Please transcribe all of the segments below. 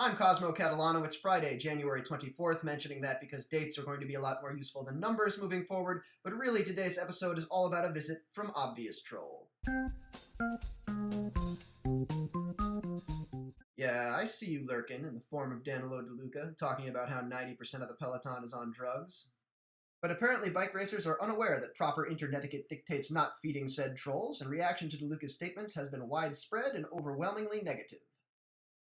I'm Cosmo Catalano. It's Friday, January 24th, mentioning that because dates are going to be a lot more useful than numbers moving forward, but really today's episode is all about a visit from Obvious Troll. Yeah, I see you lurking in the form of Danilo DeLuca, talking about how 90% of the Peloton is on drugs. But apparently bike racers are unaware that proper internet-etiquette dictates not feeding said trolls, and reaction to DeLuca's statements has been widespread and overwhelmingly negative.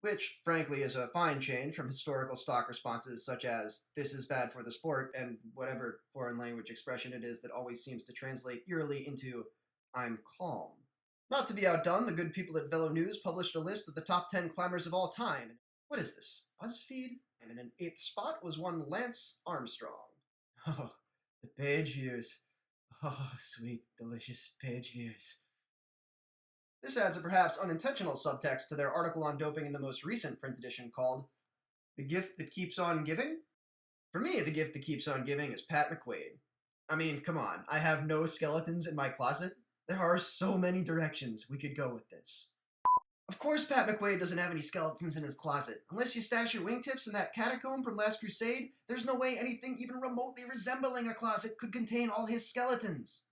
Which, frankly, is a fine change from historical stock responses such as, "this is bad for the sport," and whatever foreign language expression it is that always seems to translate eerily into, "I'm calm." Not to be outdone, the good people at Velo News published a list of the top 10 climbers of all time. What is this, BuzzFeed? And in 8th spot was one Lance Armstrong. Oh, the page views. Oh, sweet, delicious page views. This adds a perhaps unintentional subtext to their article on doping in the most recent print edition called "The Gift That Keeps On Giving?" For me, the gift that keeps on giving is Pat McQuaid. I mean, come on, I have no skeletons in my closet. There are so many directions we could go with this. Of course Pat McQuaid doesn't have any skeletons in his closet. Unless you stash your wingtips in that catacomb from Last Crusade, there's no way anything even remotely resembling a closet could contain all his skeletons.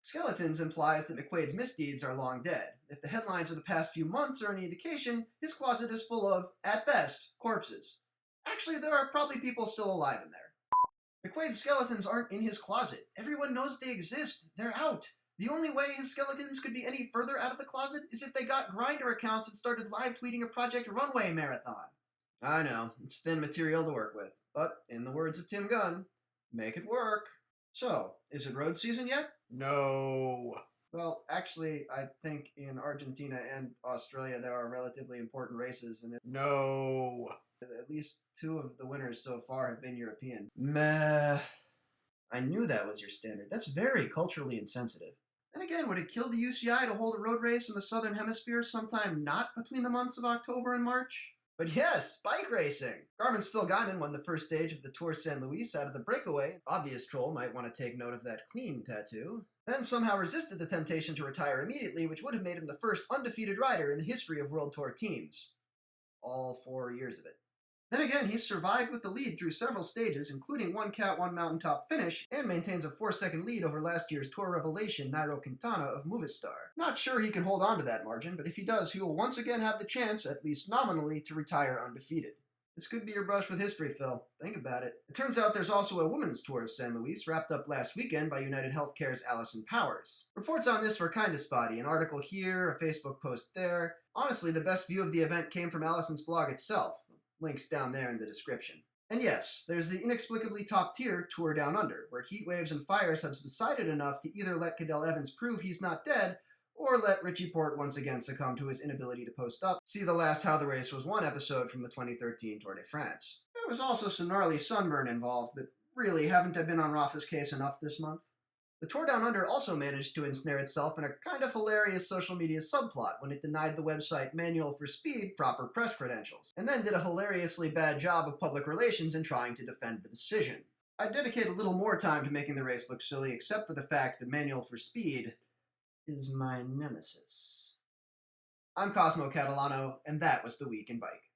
Skeletons implies that McQuaid's misdeeds are long dead. If the headlines of the past few months are any indication, his closet is full of, at best, corpses. Actually, there are probably people still alive in there. McQuaid's skeletons aren't in his closet. Everyone knows they exist. They're out. The only way his skeletons could be any further out of the closet is if they got Grindr accounts and started live tweeting a Project Runway marathon. I know, it's thin material to work with, but in the words of Tim Gunn, make it work. So, is it road season yet? No. Well, actually, I think in Argentina and Australia there are relatively important races, and no. At least 2 of the winners so far have been European. Meh. I knew that was your standard. That's very culturally insensitive. And again, would it kill the UCI to hold a road race in the Southern Hemisphere sometime not between the months of October and March? But yes, bike racing! Garmin's Phil Gaiman won the first stage of the Tour San Luis out of the breakaway. Obvious troll might want to take note of that clean tattoo. Then somehow resisted the temptation to retire immediately, which would have made him the first undefeated rider in the history of World Tour teams. All 4 years of it. Then again, he's survived with the lead through several stages, including one Cat 1 mountaintop finish, and maintains a 4-second lead over last year's Tour revelation Nairo Quintana of Movistar. Not sure he can hold on to that margin, but if he does, he will once again have the chance, at least nominally, to retire undefeated. This could be your brush with history, Phil. Think about it. It turns out there's also a women's tour of San Luis, wrapped up last weekend by United Healthcare's Allison Powers. Reports on this were kinda spotty. An article here, a Facebook post there. Honestly, the best view of the event came from Allison's blog itself. Links down there in the description. And yes, there's the inexplicably top-tier Tour Down Under, where heat waves and fires have subsided enough to either let Cadel Evans prove he's not dead, or let Richie Porte once again succumb to his inability to post up. See the last How the Race Was Won episode from the 2013 Tour de France. There was also some gnarly sunburn involved, but really, haven't I been on Rafa's case enough this month? The Tour Down Under also managed to ensnare itself in a kind of hilarious social media subplot when it denied the website Manual for Speed proper press credentials, and then did a hilariously bad job of public relations in trying to defend the decision. I'd dedicate a little more time to making the race look silly, except for the fact that Manual for Speed is my nemesis. I'm Cosmo Catalano, and that was The Week in Bike.